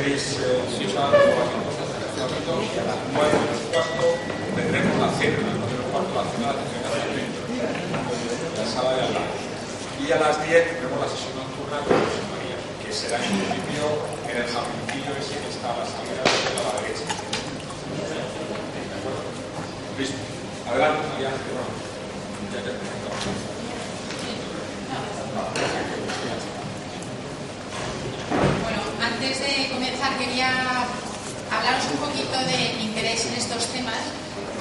podéis usar cualquier cosa en este momento, y a las 9:15 tendremos la cena, a las 9:15 la cena de la sala de al lado. Y a las 10 tendremos la sesión nocturna con José María, que será en principio en el jardincillo ese que está a la salida de la derecha. ¿De acuerdo? Luis, adelante, María. Ya te presento. Bueno, antes de comenzar quería hablaros un poquito de mi interés en estos temas.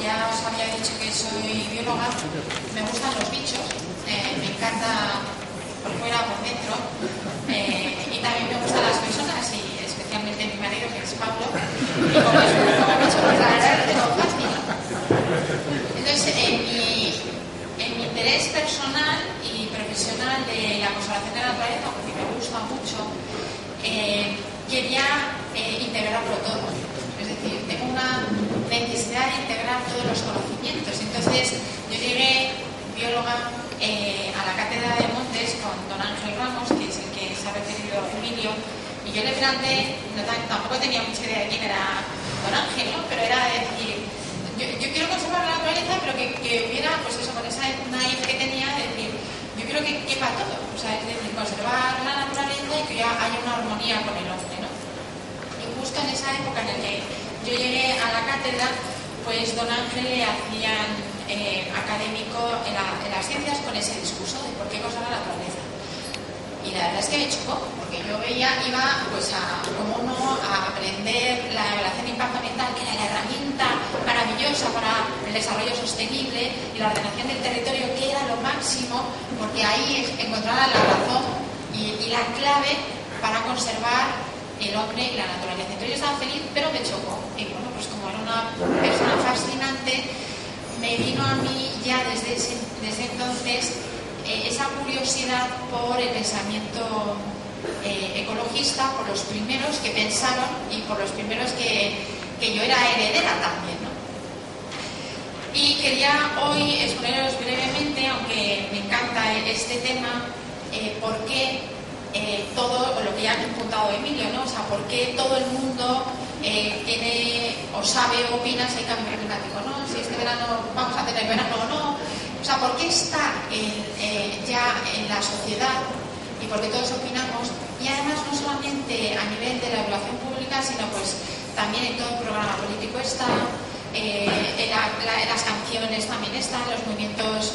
Ya os había dicho que soy bióloga, me gustan los bichos, me encanta por fuera, por dentro, y también me gustan las personas, y especialmente mi marido, que es Pablo, y como es un poco bicho, pues la verdad es que es fácil. Entonces, en mi interés personal y profesional de la conservación de la naturaleza, porque me gusta mucho, quería integrarlo todo. Es decir, tengo una necesidad de integrar todos los conocimientos. Entonces, yo llegué bióloga a la cátedra de Montes con don Ángel Ramos, que es el que se ha referido Emilio, y yo le planteé, tampoco tenía mucha idea de quién era don Ángel, ¿no? Pero era decir, yo quiero conservar la naturaleza, pero que hubiera, pues eso, con esa naive que tenía, de decir, yo quiero que quepa todo, o sea, es decir, conservar la naturaleza y que ya haya una armonía con el hombre, ¿no? Y justo en esa época en la que yo llegué a la cátedra, pues don Ángel le hacían académico en las ciencias con ese discurso de por qué conservar la naturaleza. Y la verdad es que me chocó, porque yo iba pues como no, a aprender la evaluación de impacto ambiental, que era la herramienta maravillosa para el desarrollo sostenible, y la ordenación del territorio, que era lo máximo, porque ahí encontraba la razón y la clave para conservar el hombre y la naturaleza. Entonces yo estaba feliz, pero me chocó. Y bueno, pues como era una persona fascinante, me vino a mí ya desde entonces esa curiosidad por el pensamiento ecologista, por los primeros que pensaron y por los primeros que yo era heredera también, ¿no? Y quería hoy exponeros brevemente, aunque me encanta este tema, por qué todo lo que ya ha apuntado Emilio, ¿no? O sea, por qué todo el mundo tiene o sabe o opina si hay cambio climático, ¿no? Si este verano vamos a tener verano o no. O sea, ¿por qué está ya en la sociedad y por qué todos opinamos? Y además no solamente a nivel de la evaluación pública, sino pues también en todo el programa político está, en las canciones también están, los movimientos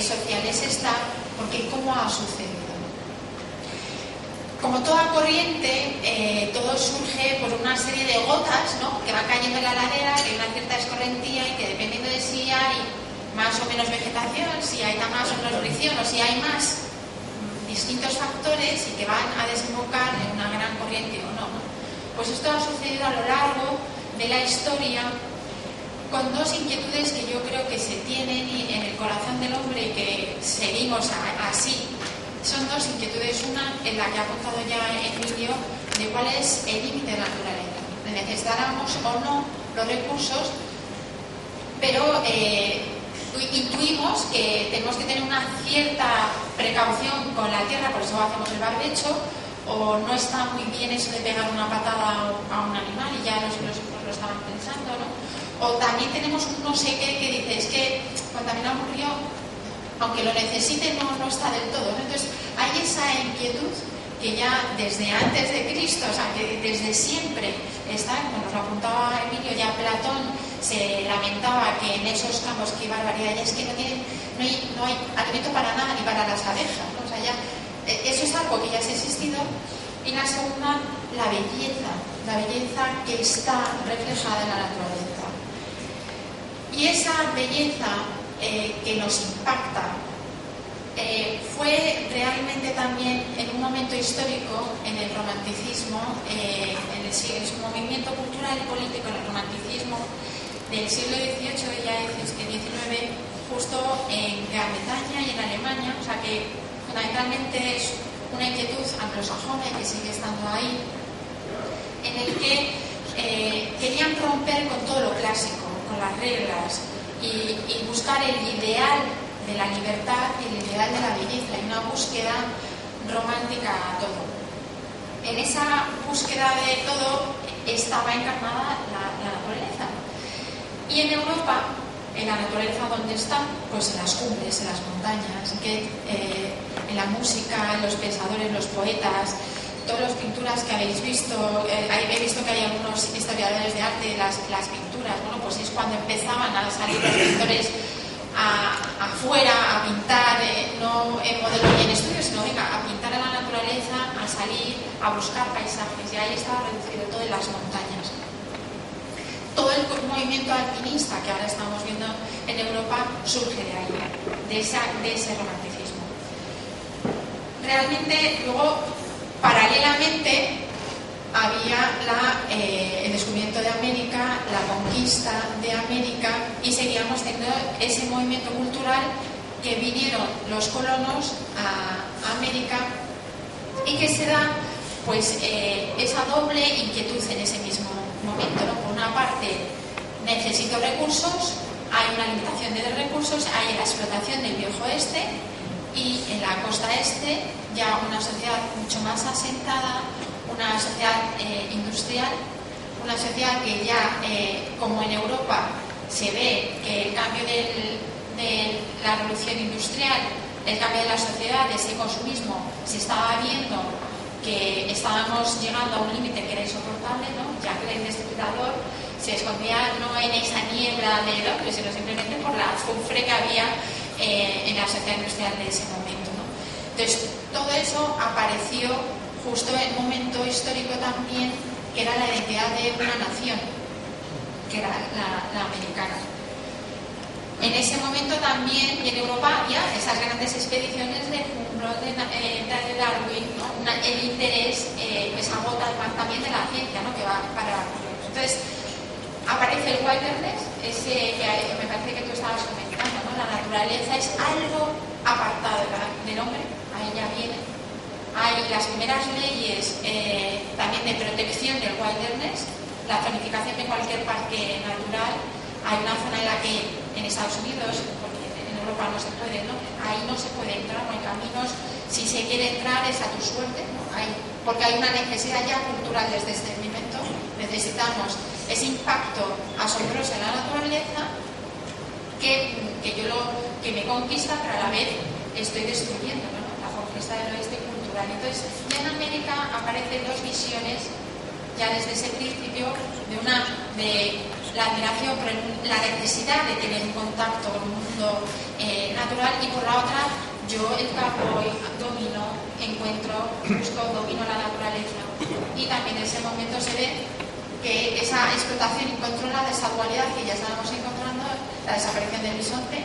sociales están, porque ¿cómo ha sucedido? Como toda corriente, todo surge por una serie de gotas, ¿no? Que van cayendo en la ladera, que hay una cierta escorrentía y que dependiendo de si hay más o menos vegetación, si hay más o menos fricción o si hay más distintos factores y que van a desembocar en una gran corriente o no, ¿no? Pues esto ha sucedido a lo largo de la historia con dos inquietudes que yo creo que se tienen en el corazón del hombre y que seguimos así. Son dos inquietudes, una en la que ha apuntado ya Emilio, de cuál es el límite de la naturaleza. Necesitáramos o no los recursos, pero intuimos que tenemos que tener una cierta precaución con la tierra, por eso hacemos el barbecho, o no está muy bien eso de pegar una patada a un animal, y ya los filósofos lo estaban pensando, ¿no? O también tenemos un no sé qué que dice, es que contaminar un río, aunque lo necesite, no está del todo, ¿no? Entonces hay esa inquietud que ya desde antes de Cristo, o sea, que desde siempre está, como nos lo apuntaba Emilio, ya Platón se lamentaba que en esos campos, qué barbaridad, ya es que no hay alimento para nada, ni para las abejas, ¿no? O sea, ya, eso es algo que ya se ha existido. Y la segunda, la belleza que está reflejada en la naturaleza. Y esa belleza que nos impacta fue realmente también en un momento histórico, en el romanticismo, es un movimiento cultural y político, en el romanticismo del siglo XVIII y ya XIX, justo en Gran Bretaña y en Alemania, o sea que fundamentalmente es una inquietud anglosajona y que sigue estando ahí, en el que querían romper con todo lo clásico, con las reglas, y buscar el ideal de la libertad y el ideal de la belleza, y una búsqueda romántica a todo. en esa búsqueda de todo estaba encarnada la naturaleza. Y en Europa, en la naturaleza, ¿dónde está? Pues en las cumbres, en las montañas, en la música, en los pensadores, los poetas, todas las pinturas que habéis visto. He visto que hay algunos historiadores de arte, las pinturas, bueno, pues es cuando empezaban a salir los pintores afuera a pintar, no en modelo y en estudio, sino a pintar a la naturaleza, a salir, a buscar paisajes, y ahí estaba reducido todo en las montañas. Todo el movimiento alpinista que ahora estamos viendo en Europa surge de ahí, de ese romanticismo. Realmente, luego, paralelamente, había el descubrimiento de América, la conquista de América, y seguíamos teniendo ese movimiento cultural que vinieron los colonos a América y que se da pues esa doble inquietud en ese mismo momento, ¿no? Por una parte, necesito recursos, hay una limitación de recursos, hay la explotación del viejo oeste, y en la costa este ya una sociedad mucho más asentada, una sociedad industrial, una sociedad que ya, como en Europa, se ve que el cambio de la revolución industrial, el cambio de la sociedad, de ese consumismo, se estaba viendo que estábamos llegando a un límite que era insoportable, ¿no? Ya que el destripador se escondía no en esa niebla de Londres, sino simplemente por la azufre que había en la sociedad industrial de ese momento, ¿no? Entonces, todo eso apareció justo en un momento histórico también, que era la identidad de una nación, que era la americana. En ese momento también, y en Europa había esas grandes expediciones de Humboldt, de Darwin, ¿no? El interés, esa gota también de la ciencia, ¿no? Que va para... Entonces, aparece el wilderness, ese que me parece que tú estabas comentando, ¿no? La naturaleza es algo apartado del hombre, ahí ya viene. Hay las primeras leyes también de protección del wilderness, la zonificación de cualquier parque natural. Hay una zona en la que en Estados Unidos, porque en Europa no se puede, ¿no? Ahí no se puede entrar, no hay caminos. Si se quiere entrar es a tu suerte, ¿no? Porque hay una necesidad ya cultural desde este momento. Necesitamos ese impacto asombroso en la naturaleza que me conquista, pero a la vez estoy destruyendo, ¿no? La conquista del oeste cultural. Entonces, ya en América aparecen dos visiones ya desde ese principio, de la admiración por la necesidad de tener un contacto con un mundo natural, y por la otra, yo el campo domino, busco, domino la naturaleza. Y también en ese momento se ve que esa explotación incontrolada, esa dualidad que ya estábamos encontrando, la desaparición del bisonte,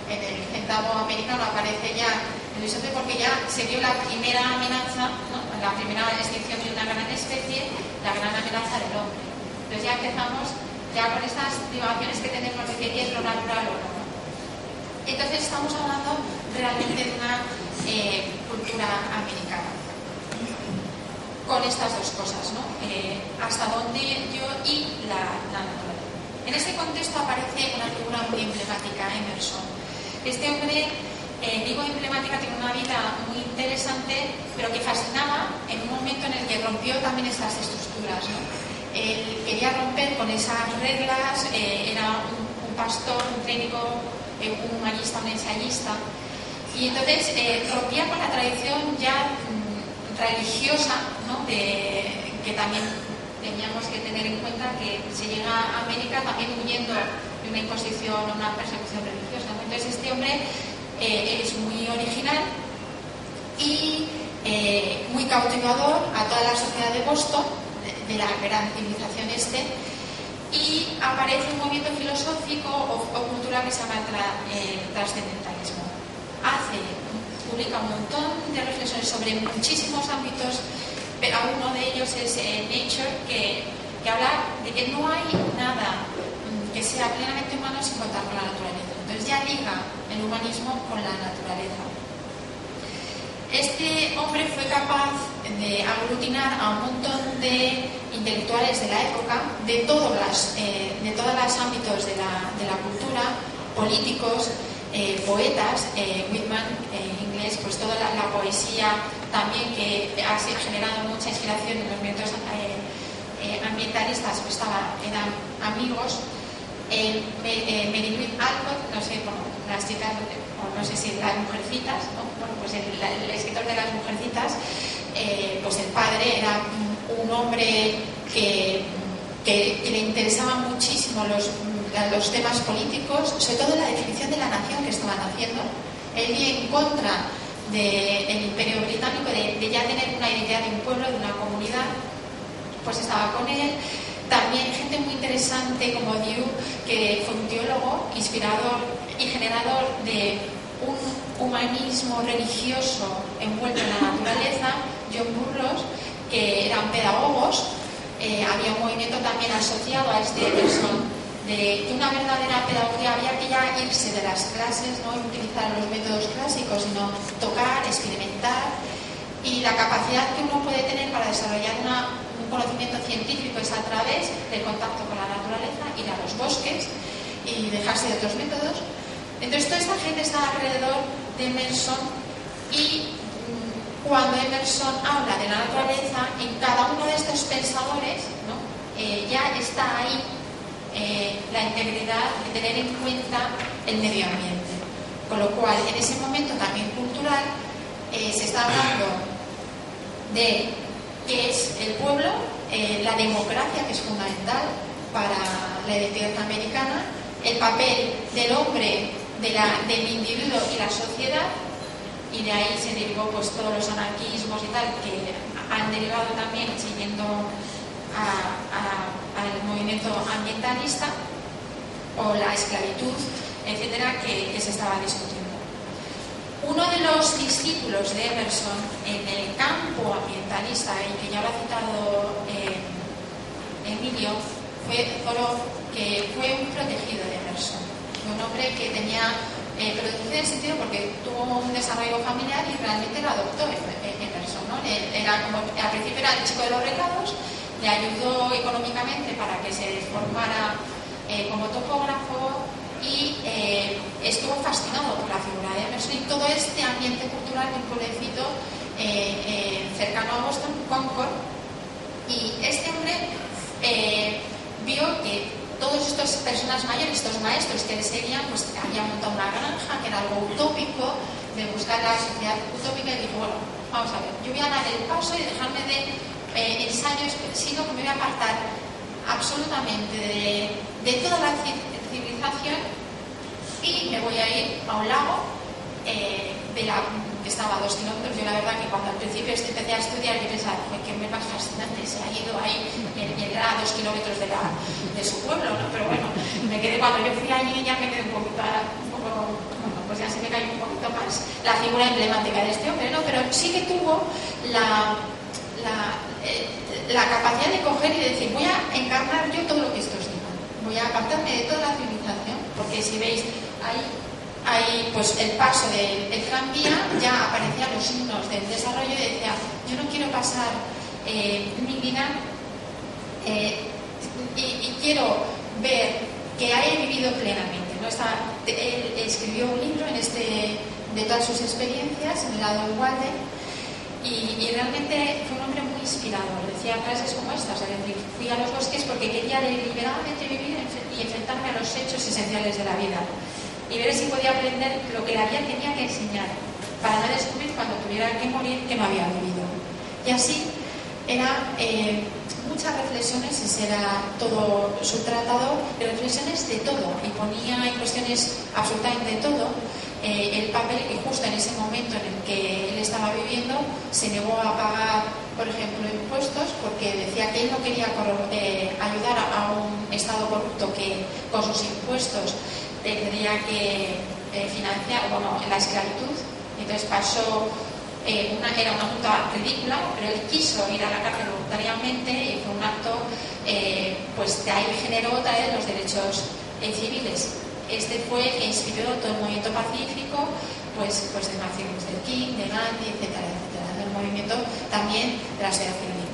en el centavo americano aparece ya el bisonte porque ya se vio la primera amenaza, ¿no? La primera extinción de una gran especie, la gran amenaza del hombre. Entonces ya empezamos ya con estas divagaciones que tenemos de qué es lo natural o no. Entonces estamos hablando realmente de una cultura americana con estas dos cosas, ¿no? Hasta dónde yo y la naturaleza. En este contexto aparece una figura muy emblemática, Emerson. Este hombre, digo emblemática, tiene una vida muy interesante, pero que fascinaba en un momento en el que rompió también estas estructuras, ¿no? Él quería romper con esas reglas, era un pastor, un clínico, un humanista, un ensayista, y entonces rompía con la tradición ya religiosa, ¿no? Que también teníamos que tener en cuenta que se llega a América también huyendo de una imposición o una persecución religiosa, ¿no? Entonces este hombre es muy original y muy cautivador a toda la sociedad de Boston, de la gran civilización este, y aparece un movimiento filosófico o cultural que se llama el trascendentalismo. Publica un montón de reflexiones sobre muchísimos ámbitos, pero uno de ellos es Nature, que habla de que no hay nada que sea plenamente humano sin contar con la naturaleza. Entonces ya liga el humanismo con la naturaleza. Este hombre fue capaz de aglutinar a un montón de intelectuales de la época, de todos los ámbitos de la cultura, políticos, poetas, Whitman en inglés, pues toda la poesía también que ha generado mucha inspiración en los movimientos ambientalistas, pues eran amigos. Mary Louise Alcott, no sé, bueno, las chicas, o no sé si las mujercitas, ¿no? Bueno, pues el escritor de las mujercitas, pues el padre era un hombre que le interesaban muchísimo los temas políticos, sobre todo la definición de la nación que estaban haciendo. Él iba en contra del Imperio Británico, de ya tener una idea de un pueblo, de una comunidad, pues estaba con él. También gente muy interesante como Diu, que fue un teólogo, inspirador y generador de un humanismo religioso envuelto en la naturaleza. John Burroughs, que eran pedagogos. Había un movimiento también asociado a este Emerson de una verdadera pedagogía. Había que ya irse de las clases, no utilizar los métodos clásicos, sino tocar, experimentar, y la capacidad que uno puede tener para desarrollar un conocimiento científico es a través del contacto con la naturaleza, ir a los bosques y dejarse de otros métodos. Entonces toda esta gente está alrededor de Emerson, y cuando Emerson habla de la naturaleza, en cada uno de estos pensadores, ¿no? Ya está ahí la integridad de tener en cuenta el medio ambiente. Con lo cual, en ese momento también cultural, se está hablando de qué es el pueblo, la democracia, que es fundamental para la identidad americana, el papel del hombre, del individuo y la sociedad, y de ahí se derivó pues todos los anarquismos y tal, que han derivado también siguiendo al movimiento ambientalista, o la esclavitud, etcétera, que se estaba discutiendo. Uno de los discípulos de Emerson en el campo ambientalista, y que ya lo ha citado Emilio, fue Thoreau, que fue un protegido de Emerson. Fue un hombre que tenía protegido en el sentido porque tuvo un desarrollo familiar y realmente lo adoptó Emerson, ¿no? Era como, al principio era el chico de los recados, le ayudó económicamente para que se formara como topógrafo, y estuvo fascinado por la figura de Emerson y todo este ambiente cultural de un pueblecito cercano a Boston, Concord. Y este hombre vio que todas estas personas mayores, estos maestros que le seguían, pues habían montado una granja, que era algo utópico, de buscar la sociedad utópica, y dijo, bueno, vamos a ver, yo voy a dar el paso y dejarme de ensayos, sino que me voy a apartar absolutamente de toda la civilización, y me voy a ir a un lago que estaba a 2 kilómetros. Yo la verdad que cuando al principio empecé a estudiar, yo pensaba, qué hombre más fascinante, se ha ido ahí, y era a 2 kilómetros de su pueblo, ¿no? Pero bueno, me quedé, cuando yo fui allí ya me quedé un poco, bueno, pues ya se me cayó un poquito más la figura emblemática de este hombre, ¿no? Pero sí que tuvo la capacidad de coger y de decir, voy a encarnar yo todo lo que estos digan, voy a apartarme de toda la civilización, porque si veis ahí pues el paso del tranvía, ya aparecían los signos del desarrollo, y decía, yo no quiero pasar mi vida y quiero ver que haya vivido plenamente, ¿no? Él escribió un libro de todas sus experiencias en el lado de Walden, y realmente fue un hombre muy inspirador. Decía frases como estas, es decir, fui a los bosques porque quería deliberadamente vivir y enfrentarme a los hechos esenciales de la vida, y ver si podía aprender lo que la vida tenía que enseñar, para no descubrir cuando tuviera que morir que no había vivido. Y así era muchas reflexiones, ese era todo su tratado de reflexiones de todo, y ponía en cuestiones absolutamente de todo. El papel que justo en ese momento en el que él estaba viviendo se negó a pagar, por ejemplo, impuestos, porque decía que él no quería ayudar a un Estado corrupto que con sus impuestos tendría que financiar, bueno, la esclavitud. Entonces pasó, era una multa ridícula, pero él quiso ir a la cárcel voluntariamente, y fue un acto, pues de ahí generó otra vez los derechos civiles. Este fue el que inspiró todo el movimiento pacífico, pues de Martin Luther King, de Gandhi, etcétera, etcétera, del movimiento también de la sociedad civil.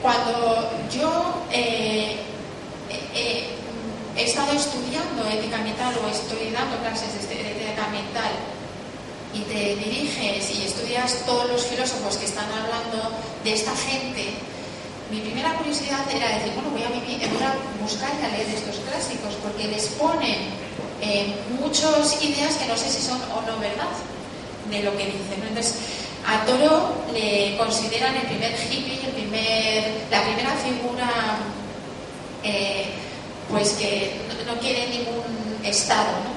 Cuando yo estado estudiando ética ambiental o estoy dando clases de ética ambiental y te diriges y estudias todos los filósofos que están hablando de esta gente, mi primera curiosidad era decir, bueno, voy a buscar y a leer estos clásicos porque les ponen muchas ideas que no sé si son o no verdad de lo que dicen, ¿no? Entonces, a Thoreau le consideran el primer hippie, la primera figura pues que no quiere ningún Estado, ¿no?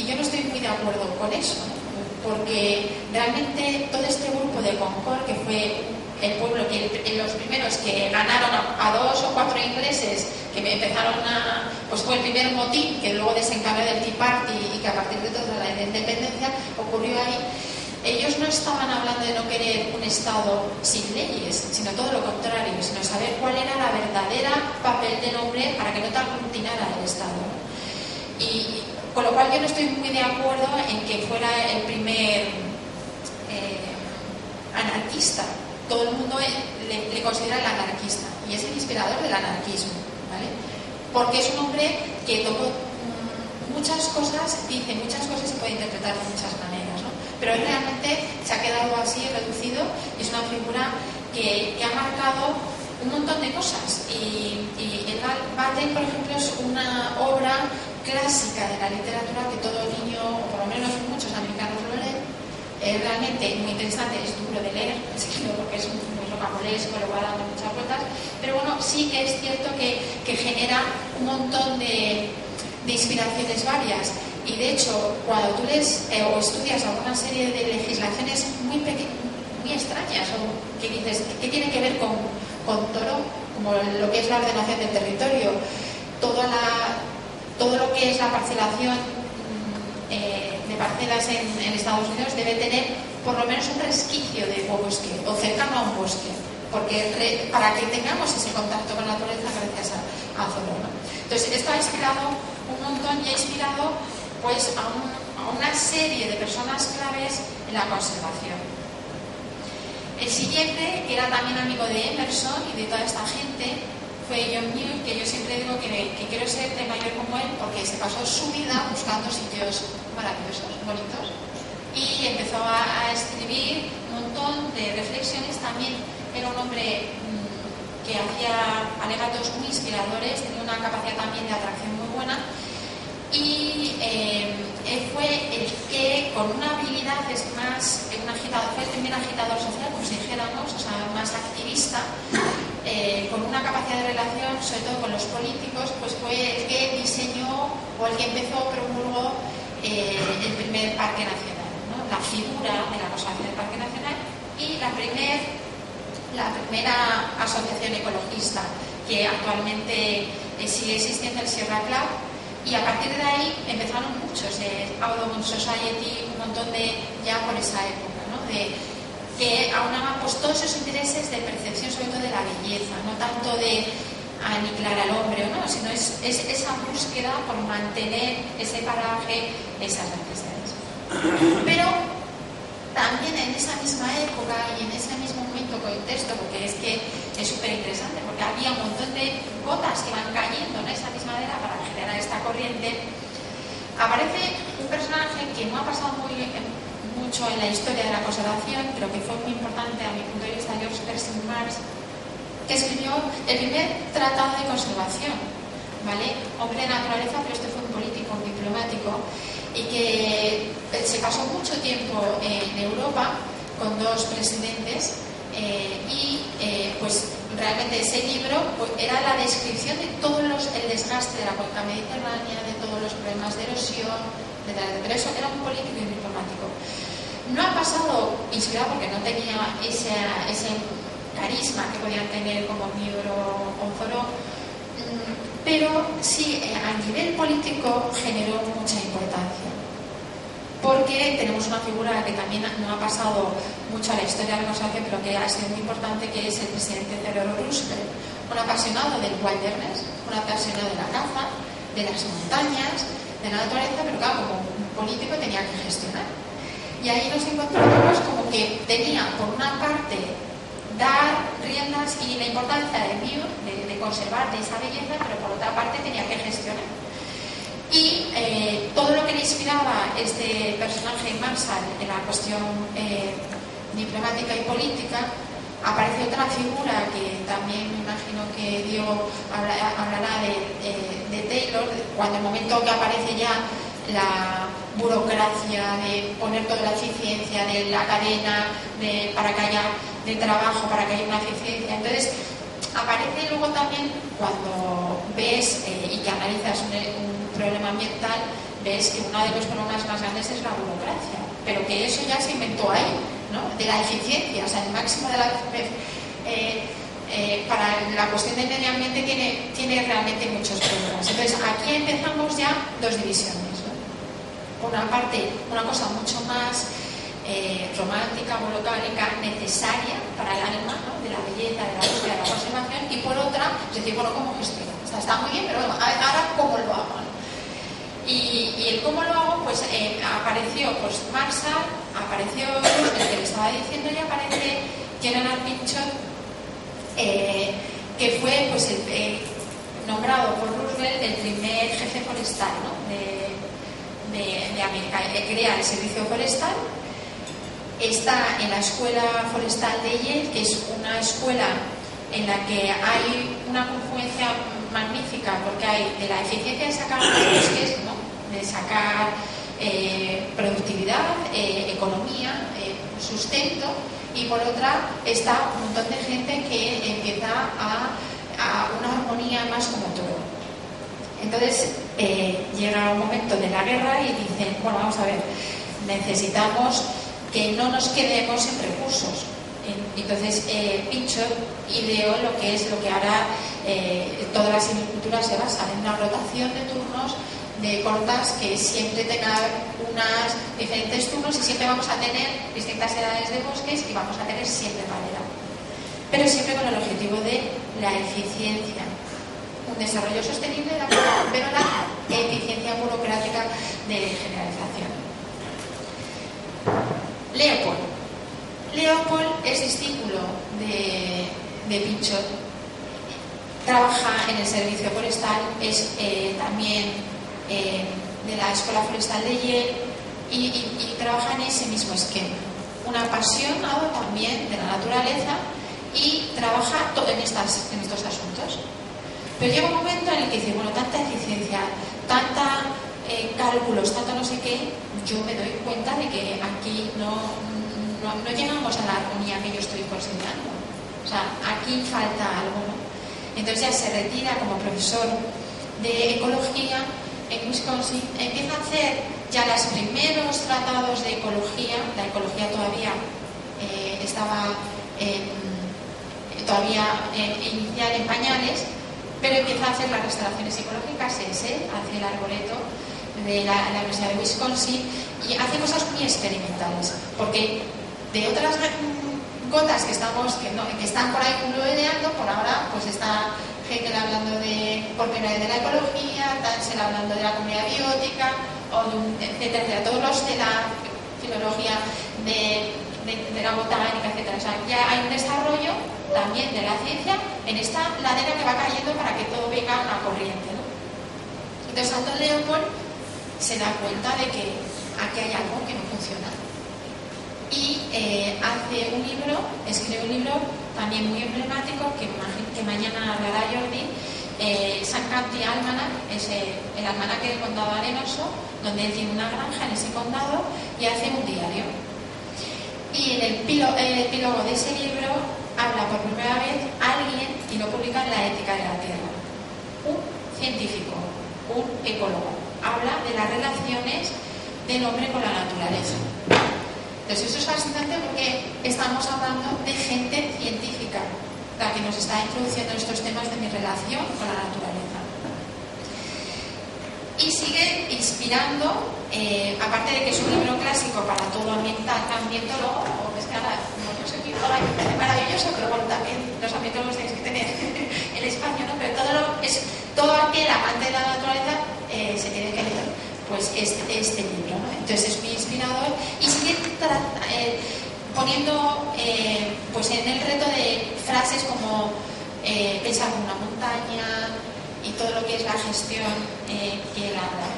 Y yo no estoy muy de acuerdo con eso, ¿no? Porque realmente todo este grupo de Concord, que fue el pueblo los primeros que ganaron a 2 o 4 ingleses, que empezaron pues fue el primer motín que luego desencadenó del Tea Party y que a partir de toda la independencia ocurrió ahí. Ellos no estaban hablando de no querer un Estado sin leyes, sino todo lo contrario, sino saber cuál era la verdadera papel del hombre para que no te aglutinara el Estado, ¿no? Y con lo cual yo no estoy muy de acuerdo en que fuera el primer anarquista. Todo el mundo le considera el anarquista y es el inspirador del anarquismo, ¿vale? Porque es un hombre que tocó muchas cosas, dice muchas cosas, se puede interpretar de muchas maneras, ¿no? Pero él realmente se ha quedado así reducido y es una figura que ha marcado un montón de cosas y el Batten, por ejemplo, es una obra clásica de la literatura que todo niño, o por lo menos muchos americanos lo leen. Es realmente muy interesante, es duro de leer, porque es muy rocambolesco, le va dando muchas vueltas, pero bueno, sí que es cierto que genera un montón de inspiraciones varias. Y de hecho, cuando tú lees o estudias alguna serie de legislaciones muy extrañas, o que dices, ¿qué tiene que ver con Thoreau? Como lo que es la ordenación del territorio, todo lo que es la parcelación de parcelas en Estados Unidos debe tener por lo menos un resquicio de bosque, o cercano a un bosque, porque para que tengamos ese contacto con la naturaleza gracias a Thoreau, ¿no? Entonces, esto ha inspirado un montón y ha inspirado pues a una serie de personas claves en la conservación. El siguiente, que era también amigo de Emerson y de toda esta gente, fue John Newell, que yo siempre digo que quiero ser de mayor como él porque se pasó su vida buscando sitios maravillosos, bonitos, y empezó a escribir un montón de reflexiones. También era un hombre que hacía alegatos muy inspiradores, tenía una capacidad también de atracción muy buena. Y él fue el que con una habilidad fue el primer agitador social, como si dijéramos, o sea, más activista, con una capacidad de relación, sobre todo con los políticos, pues fue el que diseñó o el que empezó, promulgó el primer parque nacional, ¿no? La figura de la conservación del parque nacional y la primera asociación ecologista que actualmente sigue existiendo, el Sierra Club. Y a partir de ahí empezaron muchos, Audubon Society, un montón ya por esa época, ¿no? Que aunaban pues todos esos intereses de percepción, sobre todo de la belleza, no tanto de aniquilar al hombre, ¿no? Sino es esa búsqueda por mantener ese paraje, esas necesidades. Pero también en esa misma época y en ese mismo momento contexto, porque es que es súper interesante, porque había un montón de gotas que van cayendo en esa misma madera para generar esta corriente, aparece un personaje que no ha pasado mucho en la historia de la conservación, pero que fue muy importante a mi punto de vista, George Percy Mars, que escribió el primer tratado de conservación, ¿vale? Hombre de naturaleza, pero este fue un político, un diplomático, y que se pasó mucho tiempo en Europa con 2 presidentes pues realmente ese libro pues, era la descripción de todo el desgaste de la cuenca mediterránea, de todos los problemas de erosión, pero eso era un político y un diplomático. No ha pasado inspirado porque no tenía ese carisma que podían tener como Newell o Thoreau, pero sí a nivel político generó mucha importancia. Porque tenemos una figura que también no ha pasado mucho a la historia de la conservación, pero que ha sido muy importante, que es el presidente Theodore Roosevelt, un apasionado del wilderness, un apasionado de la caza, de las montañas, de la naturaleza, pero claro, como un político tenía que gestionar. Y ahí nos encontramos como que tenía, por una parte, dar riendas y la importancia de conservar de esa belleza, pero por otra parte tenía que gestionar. Y todo lo que le inspiraba este personaje Marshall en la cuestión diplomática y política, aparece otra figura que también me imagino que Diego hablará de Taylor, cuando el momento que aparece ya la burocracia de poner toda la eficiencia de la cadena para que haya de trabajo, para que haya una eficiencia. Entonces aparece luego también cuando ves y que analizas un problema ambiental, ves que uno de los problemas más grandes es la burocracia, pero que eso ya se inventó ahí, ¿no? De la eficiencia, o sea, el máximo de la para la cuestión del medio ambiente tiene realmente muchos problemas. Entonces aquí empezamos ya dos divisiones, ¿no? Por una parte, una cosa mucho más romántica, volcánica, necesaria para el alma, ¿no? De la belleza, de la búsqueda, de la conservación, y por otra, es decir, bueno, ¿cómo gestiono? O sea, está muy bien, pero bueno, ahora ¿cómo lo hago? Y el cómo lo hago, pues apareció Marshall, apareció el que le estaba diciendo, y aparece General Pinchot, que fue pues nombrado por Roosevelt el primer jefe forestal, ¿no? de América. Crea el servicio forestal, está en la escuela forestal de Yale, que es una escuela en la que hay una confluencia magnífica, porque hay de la eficiencia de sacar los bosques, ¿no? De sacar productividad, economía, sustento, y por otra está un montón de gente que empieza a una armonía más como todo. Entonces llega un momento de la guerra y dicen, bueno, vamos a ver, necesitamos que no nos quedemos en recursos. Entonces Pinchot ideó lo que ahora todas las silviculturas se basan en una rotación de turnos de cortas que siempre tengan unas diferentes turnos, y siempre vamos a tener distintas edades de bosques y vamos a tener siempre madera, pero siempre con el objetivo de la eficiencia, un desarrollo sostenible, pero la eficiencia burocrática de generalización. Leopold es discípulo de Pinchot, trabaja en el servicio forestal, es también de la escuela forestal de Yale, y trabaja en ese mismo esquema, un apasionado también de la naturaleza, y trabaja todo en estos asuntos. Pero llega un momento en el que dice, bueno, tanta eficiencia, tanta cálculos, tanto no sé qué, yo me doy cuenta de que aquí no llegamos a la armonía que yo estoy considerando. O sea, aquí falta algo, ¿no? Entonces ya se retira como profesor de ecología en Wisconsin, empieza a hacer ya los primeros tratados de ecología. La ecología todavía estaba inicial en pañales, pero empieza a hacer las restauraciones ecológicas, hace el arboreto de la Universidad de Wisconsin, y hace cosas muy experimentales, porque de otras gotas que están por ahí cululeando, por ahora pues está Hegel hablando por primera vez de la ecología, Tansel hablando de la comunidad biótica, etcétera, todos los de la filología de la botánica, etcétera. O sea, ya hay un desarrollo también de la ciencia en esta ladera que va cayendo para que todo venga a corriente, ¿no? Entonces Anton Leopold se da cuenta de que aquí hay algo que no funciona, y escribe un libro también muy emblemático, que mañana hablará Jordi, San County Almanac, es el almanaque del condado arenoso, donde él tiene una granja en ese condado y hace un diario. Y en el epílogo de ese libro habla por primera vez alguien, y lo publica en La Ética de la Tierra, un científico, un ecólogo, habla de las relaciones del hombre con la naturaleza. Entonces eso es fascinante, porque estamos hablando de gente científica, la que nos está introduciendo en estos temas de mi relación con la naturaleza. Y sigue inspirando, aparte de que es un libro clásico para todo ambientólogo, o es que ahora no sé qué es maravilloso, pero bueno, también los ambientólogos tenéis que tener el espacio, ¿no? Pero todo aquel amante de la naturaleza se tiene que leer pues este libro, ¿no? Entonces es muy inspirador, y sigue poniendo pues en el reto de frases como pensar en una montaña y todo lo que es la gestión que él habla.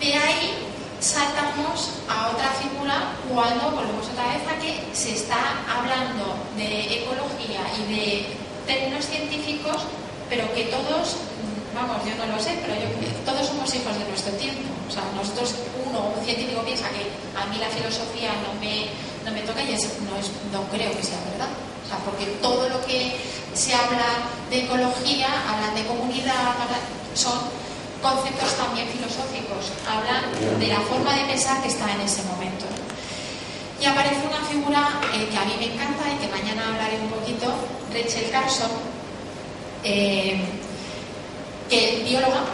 De ahí saltamos a otra figura cuando volvemos otra vez a que se está hablando de ecología y de términos científicos, pero que todos, vamos, yo no lo sé, pero todos somos hijos de nuestro tiempo. O sea, nosotros, un científico piensa que a mí la filosofía no me toca y no creo que sea verdad. O sea, porque todo lo que se habla de ecología, hablan de comunidad, son conceptos también filosóficos, hablan de la forma de pensar que está en ese momento. Y aparece una figura que a mí me encanta y que mañana hablaré un poquito, Rachel Carson, que es bióloga,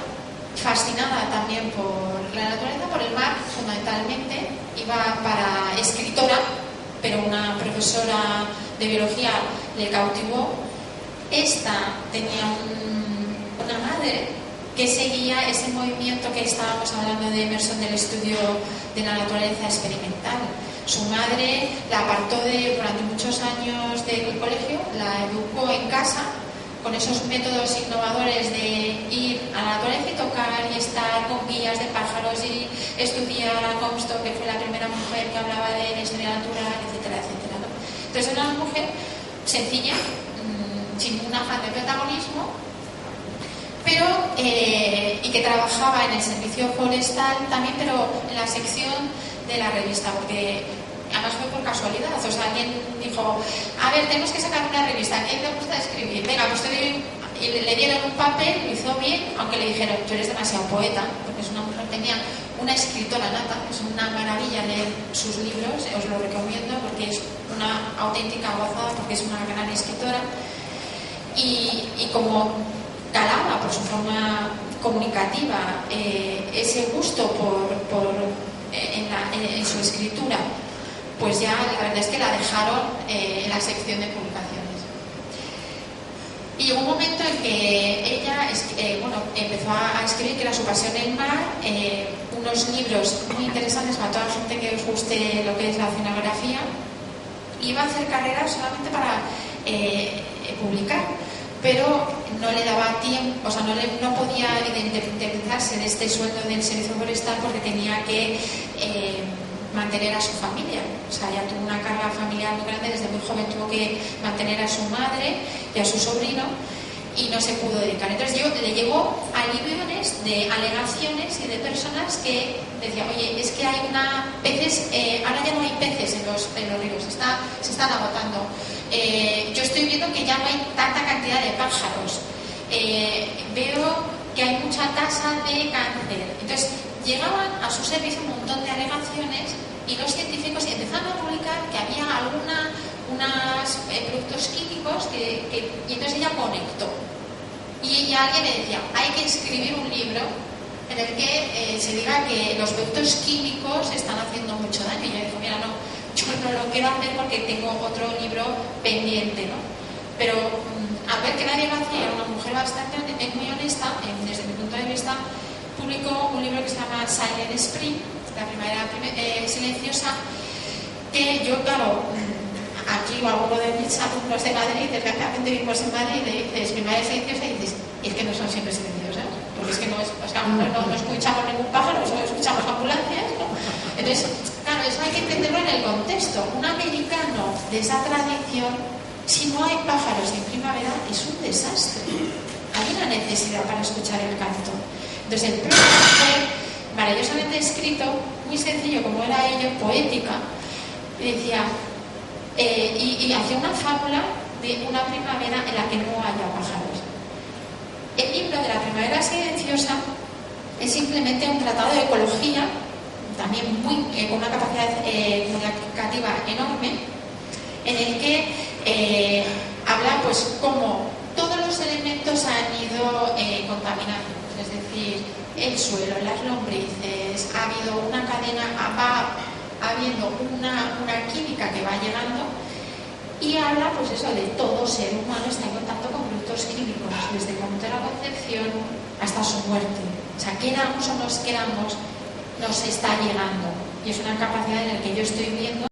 fascinada también por la naturaleza, por el mar, fundamentalmente, iba para escritora, pero una profesora de biología le cautivó. Esta tenía una madre que seguía ese movimiento que estábamos hablando de Emerson, del estudio de la naturaleza experimental. Su madre la apartó durante muchos años del colegio, la educó en casa con esos métodos innovadores de ir a la naturaleza y tocar y estar con guías de pájaros y estudiar a Comstock, que fue la primera mujer que hablaba de la historia natural, etcétera, etcétera, ¿no? Entonces era una mujer sencilla, sin un afán de protagonismo, pero y que trabajaba en el servicio forestal también, pero en la sección de la revista, porque además fue por casualidad. O sea, alguien dijo, a ver, tenemos que sacar una revista, ¿a quién le gusta escribir? Venga, pues y le dieron un papel, lo hizo bien, aunque le dijeron, tú eres demasiado poeta, porque es una mujer, tenía una escritora nata, es una maravilla leer sus libros, os lo recomiendo porque es una auténtica gozada, porque es una gran escritora, y como calaba por su forma comunicativa ese gusto en su escritura, pues ya la verdad es que la dejaron en la sección de publicaciones. Y llegó un momento en que ella empezó a escribir, que era su pasión el mar, unos libros muy interesantes para toda la gente que os guste lo que es la oceanografía. Iba a hacer carrera solamente para publicar, pero no le daba tiempo, o sea, no podía independizarse de este sueldo del servicio forestal porque tenía que mantener a su familia. O sea, ya tuvo una carga familiar muy grande, desde muy joven tuvo que mantener a su madre y a su sobrino y no se pudo dedicar. Entonces le llegó a millones de alegaciones y de personas que decían, oye, es que hay peces, ahora ya no hay peces en los ríos, se están agotando. Yo estoy viendo que ya no hay tanta cantidad de pájaros. Veo que hay mucha tasa de cáncer. Entonces llegaban a su servicio un montón de alegaciones y los científicos empezaron a publicar que había unos productos químicos y entonces ella conectó. Y alguien le decía, hay que escribir un libro en el que se diga que los productos químicos están haciendo mucho daño. Y ella dijo, mira, no, yo no lo quiero hacer porque tengo otro libro pendiente, ¿no? Pero al ver que nadie lo hacía, era una mujer bastante muy honesta, desde mi punto de vista, publicó un libro que se llama Silent Spring, la primavera silenciosa, que yo, claro, aquí o alguno de mis alumnos de Madrid, desgraciadamente vivimos en Madrid, le dices primavera silenciosa y dices, y es que no son siempre silenciosas, porque es que no escuchamos ningún pájaro, solo escuchamos ambulancias, ¿no? Entonces, claro, eso hay que entenderlo en el contexto. Un americano de esa tradición, si no hay pájaros en primavera, es un desastre. Hay una necesidad para escuchar el canto. Entonces, el programa fue maravillosamente escrito, muy sencillo como era ello, poética, y decía, y hacía una fábula de una primavera en la que no haya pájaros. El libro de la primavera silenciosa es simplemente un tratado de ecología, también con una capacidad comunicativa enorme, en el que habla pues cómo todos los elementos han ido contaminando, es decir, el suelo, las lombrices, ha habido una cadena, va habiendo una química que va llegando, y habla pues eso de todo ser humano está en contacto con productos químicos, desde el momento de la concepción hasta su muerte. O sea, queramos o nos queramos, nos está llegando, y es una capacidad en la que yo estoy viendo